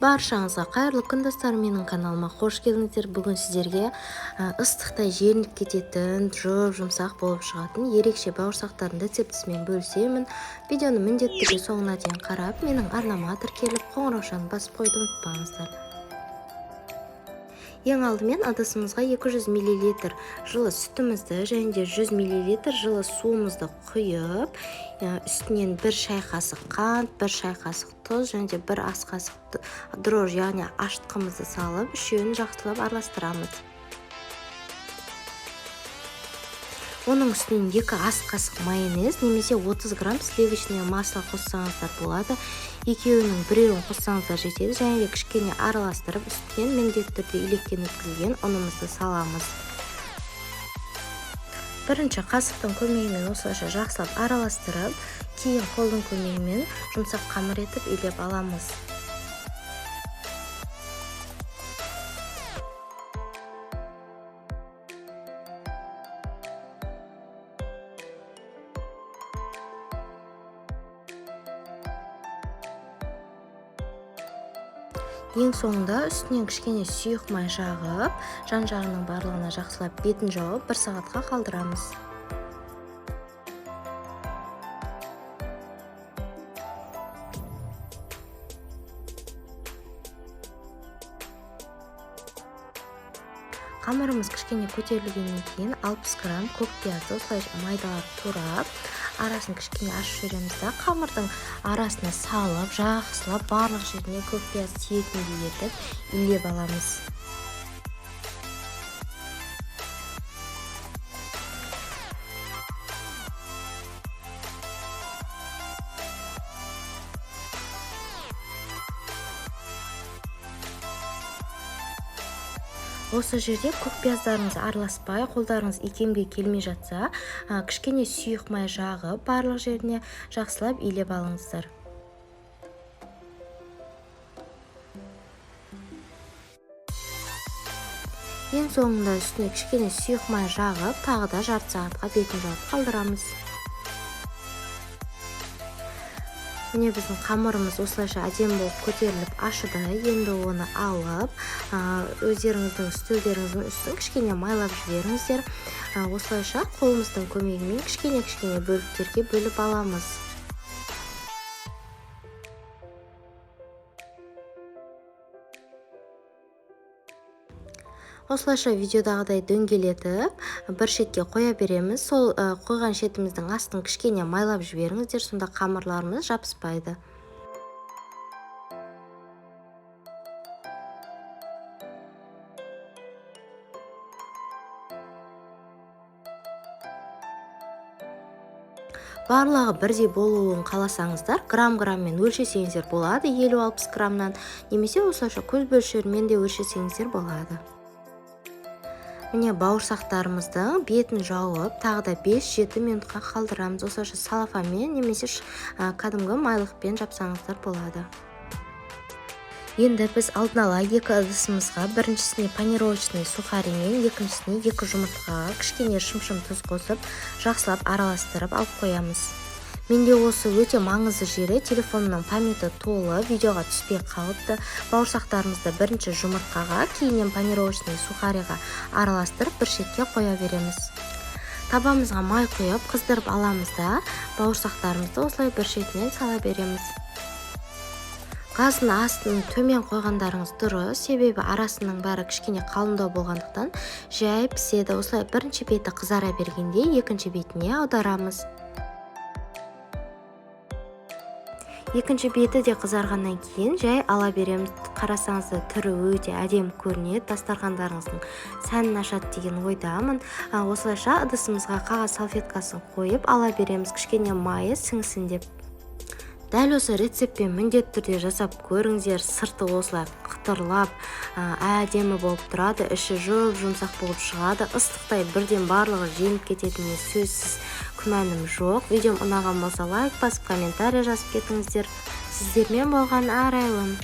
Баршаңызға қайырлы күн достар, менің каналыма қош келдіңіздер. Бүгін сіздерге ыстықтай жерініп кететін, жұмсақ болып шығатын ерекше бауырсақтардың рецептісімен бөлісемін. Видеоны міндетті түрде соңына дейін қарап, менің арнама тіркеліп, қоңыраушаны басып қойды ұмытпаңыздар. Ең алдымен ыдысымызға 200 мл жылы сүтімізді және де 100 мл жылы суымызды құйып, үстінен 1 шай қасық қант, 1 шай қасық тұз және де 1 ас қасық дрожж, яғни ашытқымызды салып, үшеуін жақсылап араластырамыз. Оның үстінен 2 ас қасық майонез немесе 30 грамм сливочное масло қоссаңыздар болады. Екеуінің біреуін қоссаңыздар жетеді, және де кішкене араластырып, үстінен міндетті түрде илектен өткізілген ұнымызды саламыз. Бірінші қасықтың көмегімен осылайша жақсылап араластырып, кейін қолдың көмегімен жұмсақ қамыр етіп илеп аламыз. Ең соңында үстінен кішкене сұйық май жағып, жан-жағының барлығына жақсылап бетін жауып 1 сағатқа қалдырамыз. Қамырымыз кішкене көтерілгеннен кейін 60 грамм көк пиязды осылайша майдалап турап, арасын кішкене ашып жібереміз да, қамырдың арасына салып, жақсылап барлық жеріне көк пияз тиетіндей етіп илеп аламыз. Осы жерде көк пияздарыңыз араласпай, қолдарыңыз икемге келмей жатса, кішкене сұйық май жағып, барлық жеріне жақсылап илеп алыңыздар. Ең соңында үстіне кішкене сұйық май жағып, тағы да жарты сағатқа бетін жауып қалдырамыз. Міне біздің қамырымыз осылайша әдемі болып көтеріліп ашыды. Енді оны алып, өздеріңіздің үстелдеріңіздің үстін кішкене майлап жіберіңіздер. Осылайша қолымыздың көмегімен кішкене бөліктерге бөліп аламыз. Осылайша видеодағыдай дөңгелетіп, бір шетке қоя береміз. Сол қойған шетіміздің астын кішкене майлап жіберіңіздер, сонда қамырларымыз жабыспайды. Барлығы бірдей болуын қаласаңыздар, граммен өлшесеңіздер болады, 50-60 грамнан, немесе осылайша көз мөлшерімен де өлшесеңіздер болады. Міне бауырсақтарымыздың бетін жауып, тағы да 5-7 минутқа қалдырамыз. Осылайша салафанмен немесе кәдімгі майлықпен жапсаңыздар болады. Енді біз алдын ала 2 ыдысымызға біріншісіне панировочный сухаримен, екіншісіне 2 жұмыртқаға кішкене шым тұз қосып, жақсылап араластырып алып қоямыз. Менде осы өте маңызды жері, телефонымның памяты толы, видеоға түспей қалыпты. Бауырсақтарымызды бірінші жұмыртқаға, кейіннен панировочный сухариға араластырып, бір шетке қоя береміз. Табамызға май құйып, қыздырып аламыз да, бауырсақтарымызды осылай бір шетінен сала береміз. Газын астын төмен қойғандарыңыз дұрыс, себебі арасының бәрі кішкене қалыңдау болғандықтан жай піседі. Осылай бірінші беті қызара бергенде, екінші бетіне аударамыз. Екінші беті де қызарғаннан кейін жай ала береміз. Қарасаңызда түрі өте әдемі көрінеді, дастархандарыңыздың сәнін ашады деген ойдамын. Осылайша ыдысымызға қағаз салфеткасын қойып ала береміз, кішкене майы сіңсін деп. Дәл осы рецептпен міндетті түрде жасап көріңіздер. Сырты осылай қытырлап, әдемі болып тұрады, іші жұмсақ болып шығады. Ыстықтай бірден барлығы женіп кететініне сөзсіз күмәнім жоқ. Видеом ұнаған болса лайк басып, комментарий жазып кетіңіздер. Сіздермен болған арайлым.